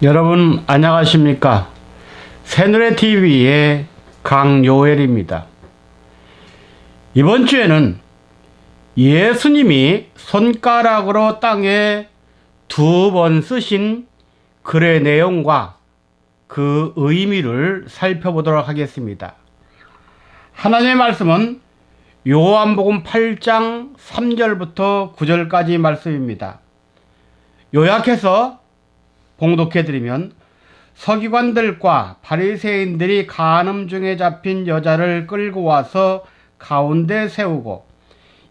여러분 안녕하십니까? 새누레TV의 강요엘입니다. 이번 주에는 예수님이 손가락으로 땅에 2번 쓰신 글의 내용과 그 의미를 살펴보도록 하겠습니다. 하나님의 말씀은 요한복음 8장 3절부터 9절까지 말씀입니다. 요약해서 봉독해드리면, 서기관들과 바리새인들이 간음 중에 잡힌 여자를 끌고 와서 가운데 세우고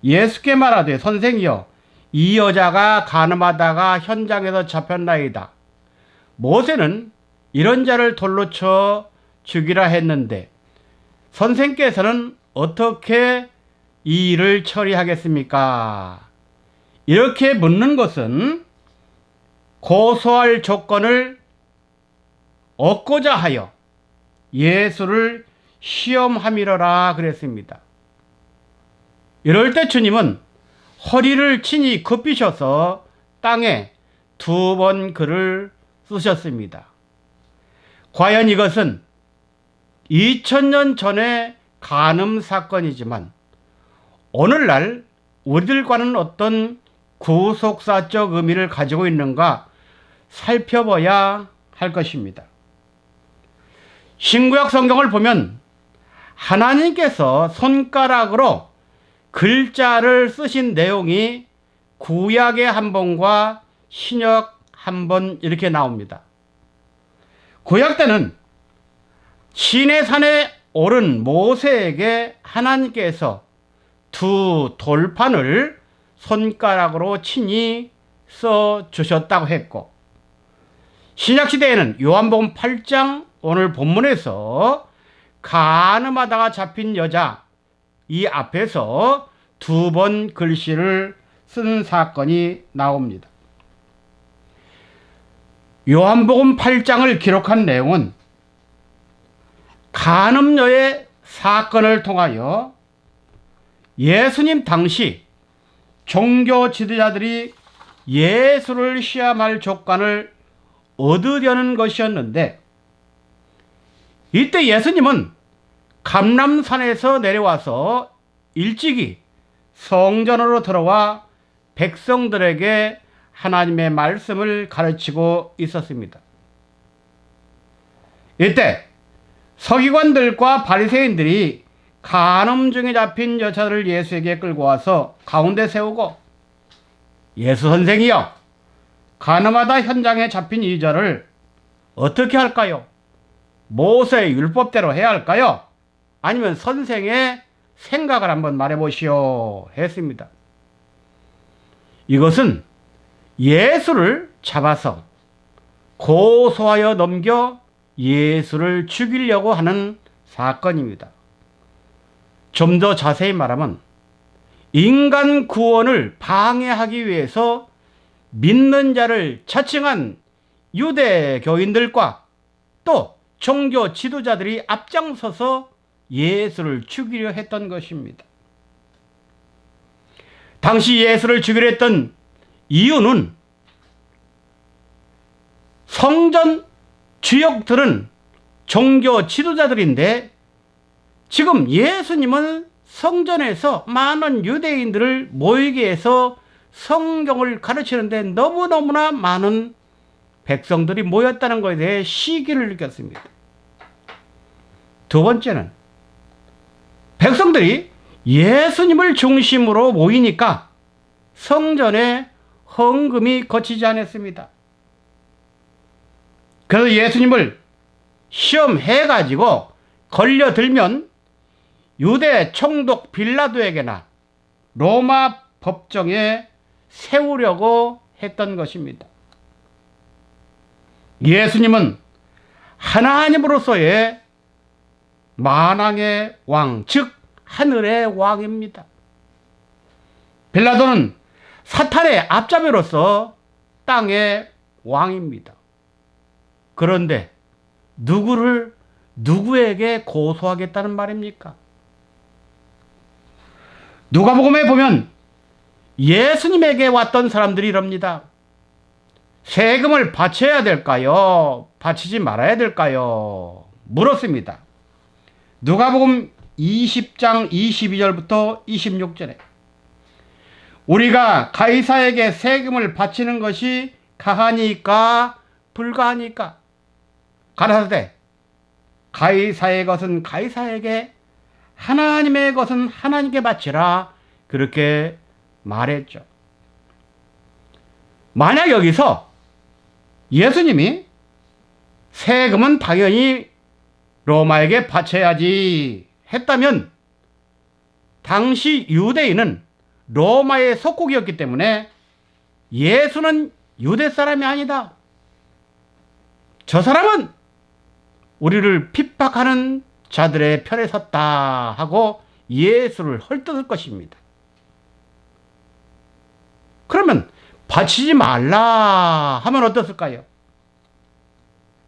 예수께 말하되, 선생이여, 이 여자가 간음하다가 현장에서 잡혔나이다. 모세는 이런 자를 돌로 쳐 죽이라 했는데 선생께서는 어떻게 이 일을 처리하겠습니까? 이렇게 묻는 것은 고소할 조건을 얻고자 하여 예수를 시험함이러라 그랬습니다. 이럴 때 주님은 허리를 친히 굽히셔서 땅에 2번 글을 쓰셨습니다. 과연 이것은 2000년 전의 간음 사건이지만 오늘날 우리들과는 어떤 구속사적 의미를 가지고 있는가 살펴봐야 할 것입니다. 신구약 성경을 보면 하나님께서 손가락으로 글자를 쓰신 내용이 구약에 한 번과 신약 한 번 이렇게 나옵니다. 구약 때는 시내산에 오른 모세에게 하나님께서 2 돌판을 손가락으로 친히 써 주셨다고 했고, 신약시대에는 요한복음 8장 오늘 본문에서 간음하다가 잡힌 여자 이 앞에서 2번 글씨를 쓴 사건이 나옵니다. 요한복음 8장을 기록한 내용은 간음녀의 사건을 통하여 예수님 당시 종교 지도자들이 예수를 시험할 조건을 얻으려는 것이었는데, 이때 예수님은 감람산에서 내려와서 일찍이 성전으로 들어와 백성들에게 하나님의 말씀을 가르치고 있었습니다. 이때 서기관들과 바리새인들이 간음 중에 잡힌 여자를 예수에게 끌고 와서 가운데 세우고, 예수 선생이여, 간음하다 현장에 잡힌 이 여자를 어떻게 할까요? 모세의 율법대로 해야 할까요? 아니면 선생의 생각을 한번 말해보시오 했습니다. 이것은 예수를 잡아서 고소하여 넘겨 예수를 죽이려고 하는 사건입니다. 좀 더 자세히 말하면 인간 구원을 방해하기 위해서 믿는 자를 차칭한 유대교인들과 또 종교 지도자들이 앞장서서 예수를 죽이려 했던 것입니다. 당시 예수를 죽이려 했던 이유는 성전 주역들은 종교 지도자들인데, 지금 예수님은 성전에서 많은 유대인들을 모이게 해서 성경을 가르치는데 너무너무나 많은 백성들이 모였다는 것에 대해 시기를 느꼈습니다. 두 번째는 백성들이 예수님을 중심으로 모이니까 성전에 헌금이 거치지 않았습니다. 그래서 예수님을 시험해가지고 걸려들면 유대 총독 빌라도에게나 로마 법정에 세우려고 했던 것입니다. 예수님은 하나님으로서의 만왕의 왕, 즉 하늘의 왕입니다. 빌라도는 사탄의 앞잡이로서 땅의 왕입니다. 그런데 누구에게 고소하겠다는 말입니까? 누가복음에 보면 예수님에게 왔던 사람들이 이럽니다. 세금을 바쳐야 될까요? 바치지 말아야 될까요? 물었습니다. 누가복음 20장 22절부터 26절에 우리가 가이사에게 세금을 바치는 것이 가하니까 불가하니까 가라사대 가이사의 것은 가이사에게 하나님의 것은 하나님께 바치라 그렇게 말했죠. 만약 여기서 예수님이 세금은 당연히 로마에게 바쳐야지 했다면 당시 유대인은 로마의 속국이었기 때문에 예수는 유대 사람이 아니다. 저 사람은 우리를 핍박하는 자들의 편에 섰다 하고 예수를 헐뜯을 것입니다. 그러면 바치지 말라 하면 어떻을까요?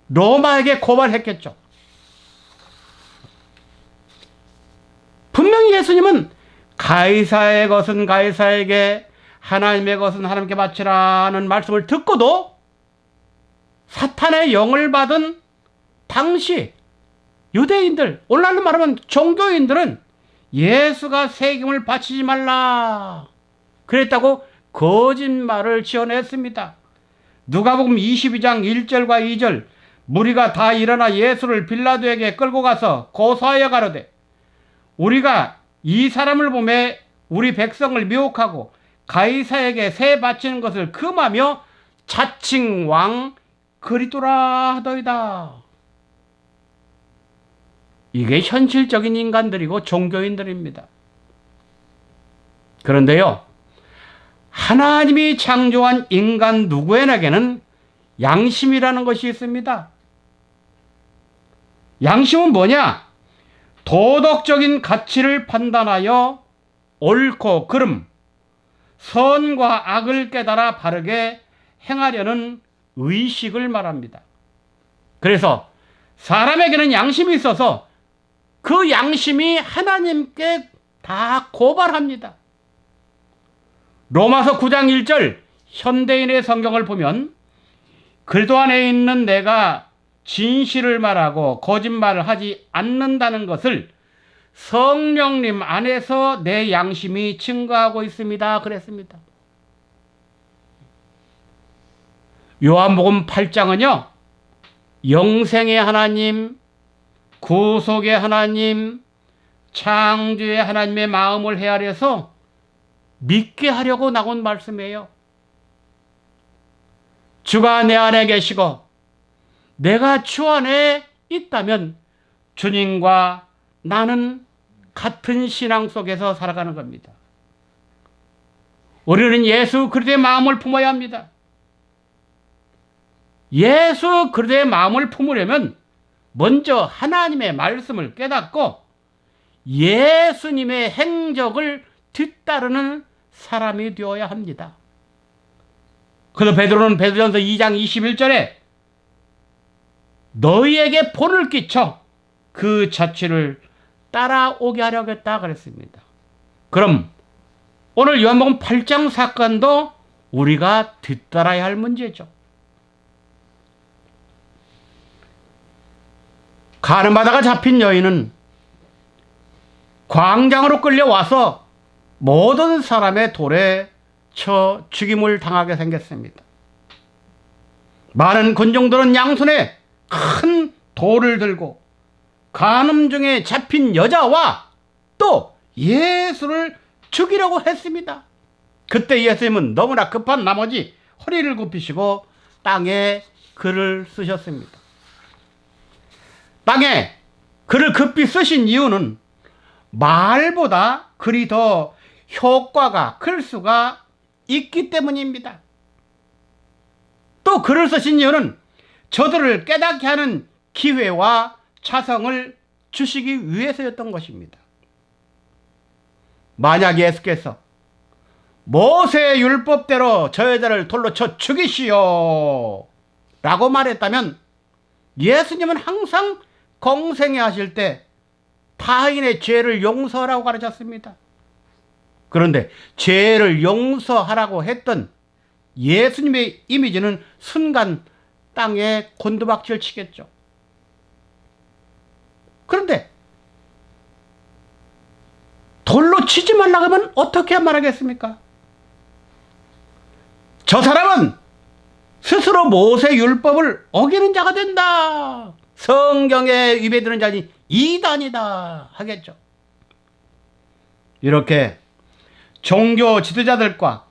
로마에게 고발했겠죠. 분명히 예수님은 가이사의 것은 가이사에게 하나님의 것은 하나님께 바치라는 말씀을 듣고도 사탄의 영을 받은 당시 유대인들, 오늘날로 말하면 종교인들은 예수가 세금을 바치지 말라 그랬다고 거짓말을 지어냈습니다. 누가복음 22장 1절과 2절 무리가 다 일어나 예수를 빌라도에게 끌고 가서 고소하여 가로되 우리가 이 사람을 보매 우리 백성을 미혹하고 가이사에게 세 바치는 것을 금하며 자칭 왕 그리스도라 하더이다. 이게 현실적인 인간들이고 종교인들입니다. 그런데요, 하나님이 창조한 인간 누구에게는 양심이라는 것이 있습니다. 양심은 뭐냐? 도덕적인 가치를 판단하여 옳고 그름, 선과 악을 깨달아 바르게 행하려는 의식을 말합니다. 그래서 사람에게는 양심이 있어서 그 양심이 하나님께 다 고발합니다. 로마서 9장 1절 현대인의 성경을 보면 그리스도 안에 있는 내가 진실을 말하고 거짓말을 하지 않는다는 것을 성령님 안에서 내 양심이 증거하고 있습니다. 그랬습니다. 요한복음 8장은요. 영생의 하나님, 구속의 하나님, 창조의 하나님의 마음을 헤아려서 믿게 하려고 나온 말씀이에요. 주가 내 안에 계시고 내가 주 안에 있다면 주님과 나는 같은 신앙 속에서 살아가는 겁니다. 우리는 예수 그리스도의 마음을 품어야 합니다. 예수 그리스도의 마음을 품으려면 먼저 하나님의 말씀을 깨닫고 예수님의 행적을 뒤따르는 사람이 되어야 합니다. 그래서 베드로는 베드로전서 2장 21절에 너희에게 본을 끼쳐 그 자취를 따라오게 하려겠다 그랬습니다. 그럼 오늘 요한복음 8장 사건도 우리가 뒤따라야 할 문제죠. 가늠하다가 잡힌 여인은 광장으로 끌려와서 모든 사람의 돌에 쳐 죽임을 당하게 생겼습니다. 많은 군중들은 양손에 큰 돌을 들고 간음 중에 잡힌 여자와 또 예수를 죽이려고 했습니다. 그때 예수님은 너무나 급한 나머지 허리를 굽히시고 땅에 글을 쓰셨습니다. 땅에 글을 급히 쓰신 이유는 말보다 글이 더 효과가 클 수가 있기 때문입니다. 또 글을 쓰신 이유는 저들을 깨닫게 하는 기회와 차성을 주시기 위해서였던 것입니다. 만약 예수께서 모세의 율법대로 저 여자를 돌로 쳐 죽이시오 라고 말했다면 예수님은 항상 공생애 하실 때 타인의 죄를 용서하라고 가르쳤습니다. 그런데 죄를 용서하라고 했던 예수님의 이미지는 순간 땅에 곤두박질 치겠죠. 그런데 돌로 치지 말라고 하면 어떻게 말하겠습니까? 저 사람은 스스로 모세 율법을 어기는 자가 된다. 성경에 위배되는 자니 이단이다 하겠죠. 이렇게 종교 지도자들과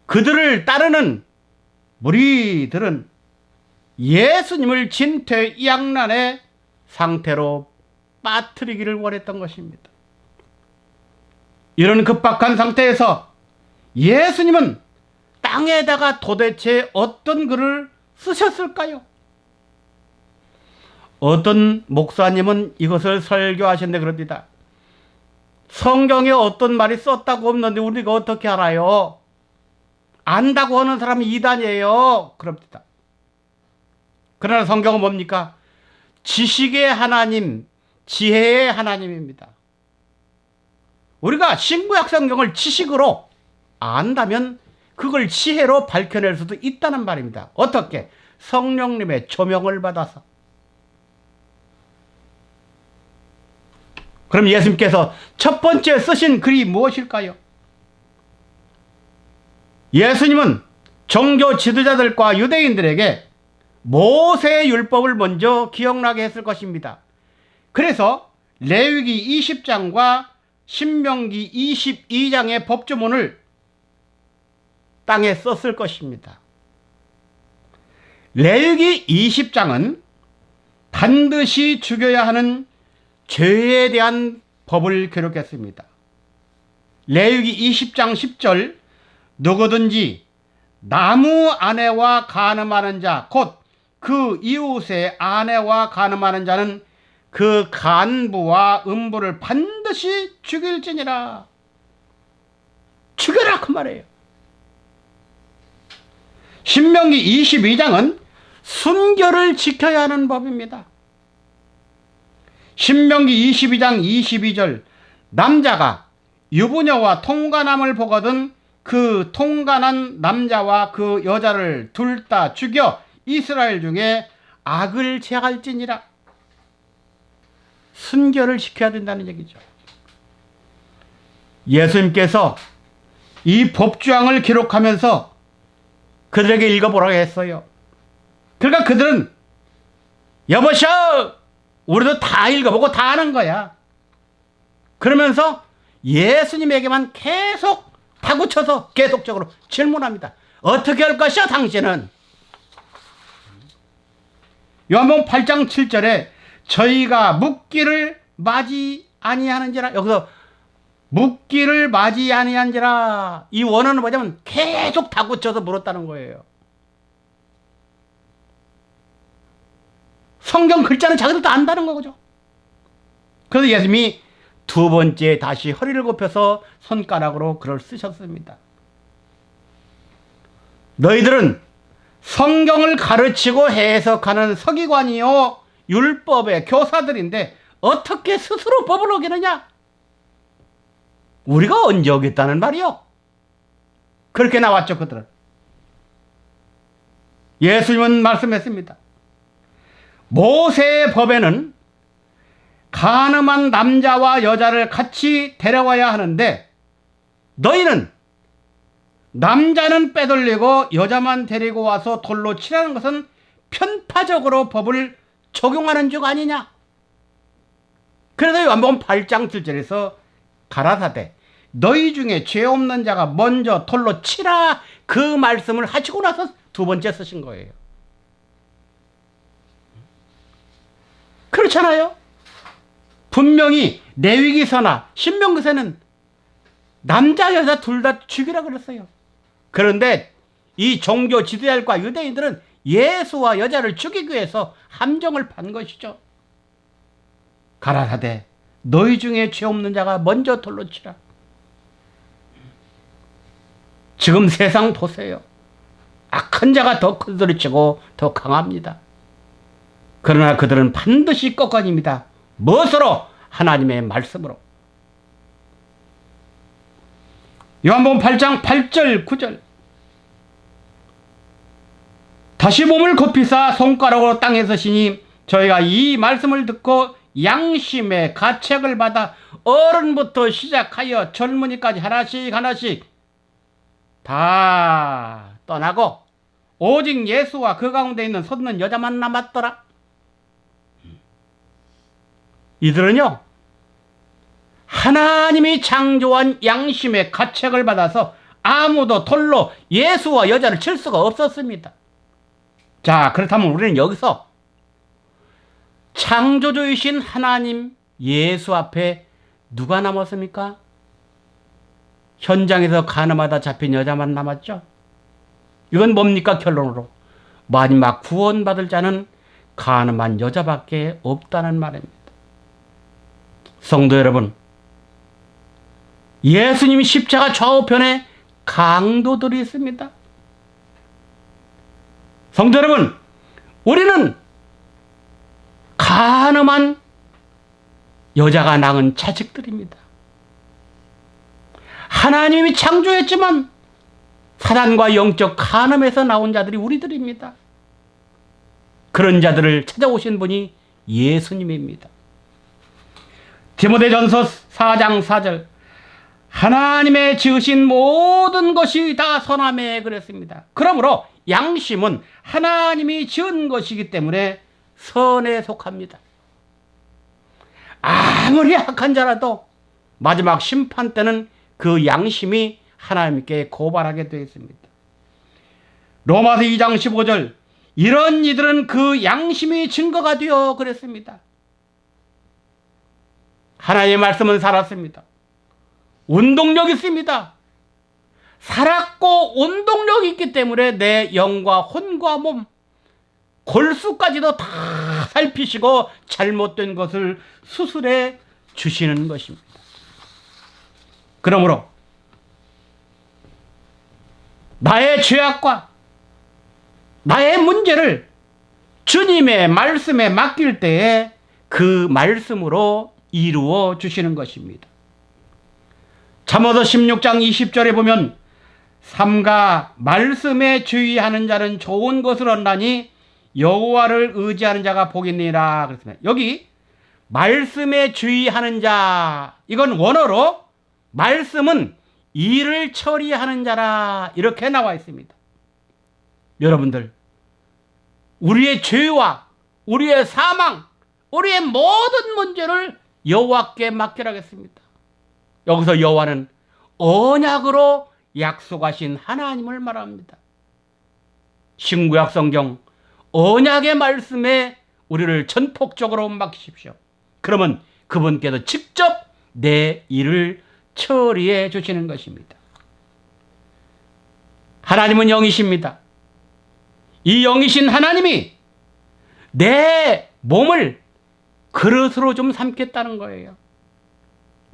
그들을 따르는 무리들은 예수님을 진퇴양난의 상태로 빠뜨리기를 원했던 것입니다. 이런 급박한 상태에서 예수님은 땅에다가 도대체 어떤 글을 쓰셨을까요? 어떤 목사님은 이것을 설교하셨는데 그럽니다. 성경에 어떤 말이 썼다고 없는데 우리가 어떻게 알아요? 안다고 하는 사람이 이단이에요. 그럽니다. 그러나 성경은 뭡니까? 지식의 하나님, 지혜의 하나님입니다. 우리가 신구약 성경을 지식으로 안다면 그걸 지혜로 밝혀낼 수도 있다는 말입니다. 어떻게? 성령님의 조명을 받아서. 그럼 예수님께서 첫 번째 쓰신 글이 무엇일까요? 예수님은 종교 지도자들과 유대인들에게 모세의 율법을 먼저 기억나게 했을 것입니다. 그래서 레위기 20장과 신명기 22장의 법조문을 땅에 썼을 것입니다. 레위기 20장은 반드시 죽여야 하는 죄에 대한 법을 기록했습니다. 레위기 20장 10절 누구든지 나무 아내와 간음하는 자 곧 그 이웃의 아내와 간음하는 자는 그 간부와 음부를 반드시 죽일지니라. 죽여라 그 말이에요. 신명기 22장은 순결을 지켜야 하는 법입니다. 신명기 22장 22절 남자가 유부녀와 통간함을 보거든 그 통간한 남자와 그 여자를 둘 다 죽여 이스라엘 중에 악을 제할지니라. 순결을 지켜야 된다는 얘기죠. 예수님께서 이 법조항을 기록하면서 그들에게 읽어보라고 했어요. 그러니까 그들은 여보셔 우리도 다 읽어보고 다 아는 거야. 그러면서 예수님에게만 계속 다구쳐서 계속적으로 질문합니다. 어떻게 할 것이야 당신은? 요한복음 8장 7절에 저희가 묻기를 맞이 아니하는지라. 여기서 묻기를 맞이 아니한지라 이 원어는 뭐냐면 계속 다구쳐서 물었다는 거예요. 성경 글자는 자기들도 안다는 거죠. 그래서 예수님이 두 번째 다시 허리를 굽혀서 손가락으로 글을 쓰셨습니다. 너희들은 성경을 가르치고 해석하는 서기관이요 율법의 교사들인데 어떻게 스스로 법을 어기느냐? 우리가 언제 어겼다는 말이요? 그렇게 나왔죠 그들은. 예수님은 말씀했습니다. 모세의 법에는 간음한 남자와 여자를 같이 데려와야 하는데 너희는 남자는 빼돌리고 여자만 데리고 와서 돌로 치라는 것은 편파적으로 법을 적용하는 줄 아니냐? 그래서 요한복음 8장 7절에서 가라사대 너희 중에 죄 없는 자가 먼저 돌로 치라 그 말씀을 하시고 나서 두 번째 쓰신 거예요. 그렇잖아요. 분명히 레위기서나 신명기서는 남자 여자 둘 다 죽이라 그랬어요. 그런데 이 종교 지도자들과 유대인들은 예수와 여자를 죽이기 위해서 함정을 판 것이죠. 가라사대 너희 중에 죄 없는 자가 먼저 돌로 치라. 지금 세상 보세요. 악한 자가 더 큰 소리 치고 더 강합니다. 그러나 그들은 반드시 꺾어집니다. 무엇으로? 하나님의 말씀으로. 요한복음 8장 8절 9절 다시 몸을 굽히사 손가락으로 땅에 서시니 저희가 이 말씀을 듣고 양심의 가책을 받아 어른부터 시작하여 젊은이까지 하나씩 다 떠나고 오직 예수와 그 가운데 있는 섰는 여자만 남았더라. 이들은요, 하나님이 창조한 양심의 가책을 받아서 아무도 돌로 예수와 여자를 칠 수가 없었습니다. 자, 그렇다면 우리는 여기서 창조주이신 하나님 예수 앞에 누가 남았습니까? 현장에서 가늠하다 잡힌 여자만 남았죠. 이건 뭡니까? 결론으로 마지막 구원받을 자는 가늠한 여자밖에 없다는 말입니다. 성도 여러분, 예수님 십자가 좌우편에 강도들이 있습니다. 성도 여러분, 우리는 가늠한 여자가 낳은 자식들입니다. 하나님이 창조했지만 사단과 영적 간음에서 나온 자들이 우리들입니다. 그런 자들을 찾아오신 분이 예수님입니다. 디모데전서 4장 4절, 하나님의 지으신 모든 것이 다 선함에 그랬습니다. 그러므로 양심은 하나님이 지은 것이기 때문에 선에 속합니다. 아무리 악한 자라도 마지막 심판 때는 그 양심이 하나님께 고발하게 되어 있습니다. 로마서 2장 15절, 이런 이들은 그 양심이 증거가 되어 그랬습니다. 하나님의 말씀은 살았습니다. 운동력 있습니다. 살았고 운동력이 있기 때문에 내 영과 혼과 몸, 골수까지도 다 살피시고 잘못된 것을 수술해 주시는 것입니다. 그러므로 나의 죄악과 나의 문제를 주님의 말씀에 맡길 때에 그 말씀으로 이루어 주시는 것입니다. 잠언서 16장 20절에 보면 삼가 말씀에 주의하는 자는 좋은 것을 얻나니 여호와를 의지하는 자가 복이 있느니라 그랬습니다. 여기 말씀에 주의하는 자, 이건 원어로 말씀은 일을 처리하는 자라 이렇게 나와 있습니다. 여러분들, 우리의 죄와 우리의 사망, 우리의 모든 문제를 여호와께 맡기라겠습니다. 여기서 여호와는 언약으로 약속하신 하나님을 말합니다. 신구약 성경 언약의 말씀에 우리를 전폭적으로 맡기십시오. 그러면 그분께서 직접 내 일을 처리해 주시는 것입니다. 하나님은 영이십니다. 이 영이신 하나님이 내 몸을 그릇으로 좀 삼겠다는 거예요.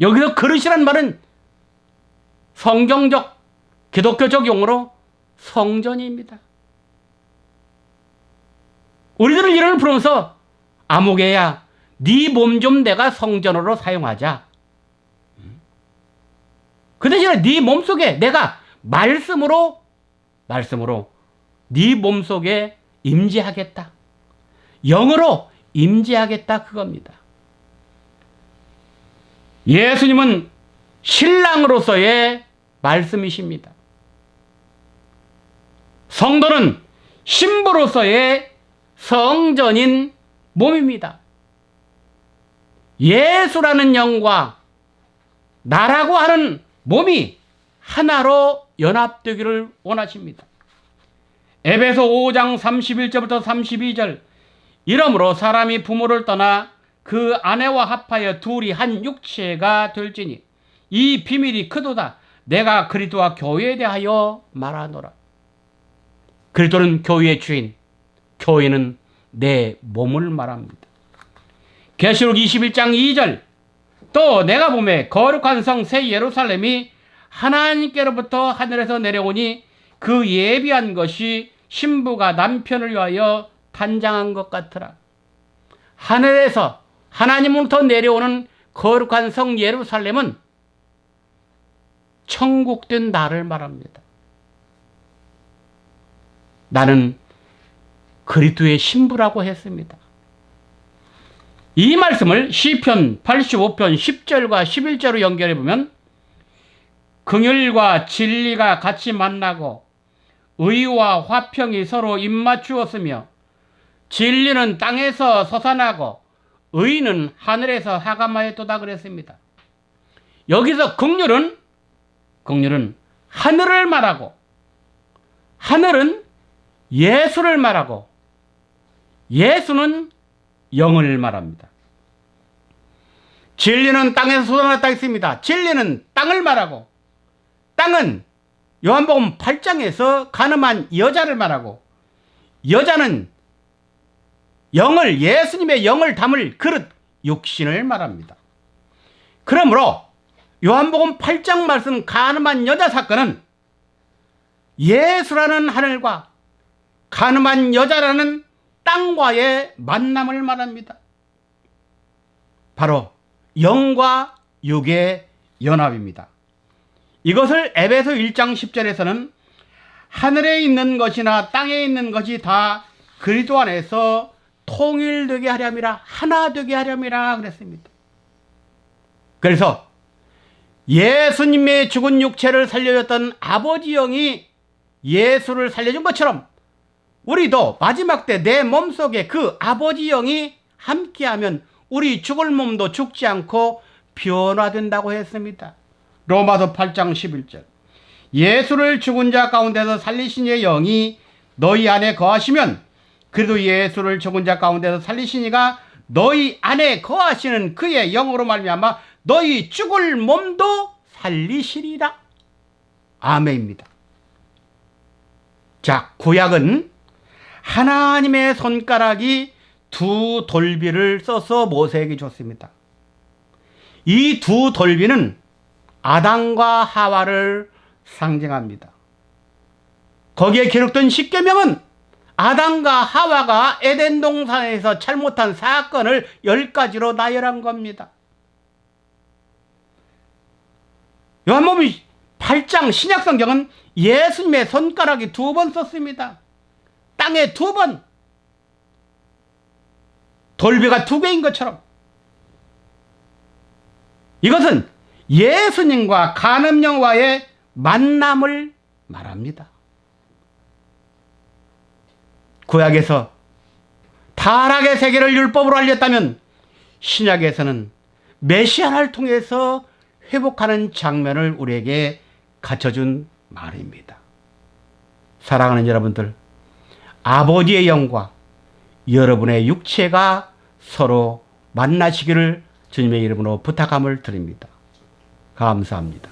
여기서 그릇이란 말은 성경적, 기독교적 용어로 성전입니다. 우리들은 이를 부르면서 아무개야, 네 몸 좀 내가 성전으로 사용하자. 그 대신에 네 몸속에 내가 말씀으로 네 몸속에 임재하겠다. 영으로 임재하겠다, 그겁니다. 예수님은 신랑으로서의 말씀이십니다. 성도는 신부로서의 성전인 몸입니다. 예수라는 영과 나라고 하는 몸이 하나로 연합되기를 원하십니다. 에베소 5장 31절부터 32절, 이러므로 사람이 부모를 떠나 그 아내와 합하여 둘이 한 육체가 될지니 이 비밀이 크도다. 내가 그리스도와 교회에 대하여 말하노라. 그리스도는 교회의 주인, 교회는 내 몸을 말합니다. 계시록 21장 2절, 또 내가 보매 거룩한 성 새 예루살렘이 하나님께로부터 하늘에서 내려오니 그 예비한 것이 신부가 남편을 위하여 단장한 것 같으라. 하늘에서 하나님으로부터 내려오는 거룩한 성 예루살렘은 천국된 나를 말합니다. 나는 그리스도의 신부라고 했습니다. 이 말씀을 시편 85편 10절과 11절로 연결해 보면 긍휼과 진리가 같이 만나고 의와 화평이 서로 입맞추었으며 진리는 땅에서 솟아나고 의는 하늘에서 하감하였도다 그랬습니다. 여기서 긍휼은 하늘을 말하고 하늘은 예수를 말하고 예수는 영을 말합니다. 진리는 땅에서 솟아났다 했습니다. 진리는 땅을 말하고 땅은 요한복음 8장에서 가늠한 여자를 말하고 여자는 영을 예수님의 영을 담을 그릇 육신을 말합니다. 그러므로 요한복음 8장 말씀 가늠한 여자 사건은 예수라는 하늘과 가늠한 여자라는 땅과의 만남을 말합니다. 바로 영과 육의 연합입니다. 이것을 에베소 1장 10절에서는 하늘에 있는 것이나 땅에 있는 것이 다 그리스도 안에서 통일되게 하렴이라, 하나 되게 하렴이라 그랬습니다. 그래서 예수님의 죽은 육체를 살려줬던 아버지 영이 예수를 살려준 것처럼 우리도 마지막 때 내 몸속에 그 아버지 영이 함께하면 우리 죽을 몸도 죽지 않고 변화된다고 했습니다. 로마서 8장 11절 예수를 죽은 자 가운데서 살리신 이의 영이 너희 안에 거하시면 그래도 예수를 죽은 자 가운데서 살리신 이가 너희 안에 거하시는 그의 영으로 말미암아 너희 죽을 몸도 살리시리라. 아멘입니다. 자, 구약은 하나님의 손가락이 두 돌비를 써서 모세에게 줬습니다. 이 두 돌비는 아담과 하와를 상징합니다. 거기에 기록된 십계명은 아담과 하와가 에덴 동산에서 잘못한 사건을 10가지로 나열한 겁니다. 요한복음 8장 신약성경은 예수님의 손가락이 2번 썼습니다. 땅에 2번, 돌비가 2개인 것처럼. 이것은 예수님과 간음령과의 만남을 말합니다. 구약에서 타락의 세계를 율법으로 알렸다면 신약에서는 메시아를 통해서 회복하는 장면을 우리에게 갖춰준 말입니다. 사랑하는 여러분들, 아버지의 영과 여러분의 육체가 서로 만나시기를 주님의 이름으로 부탁함을 드립니다. 감사합니다.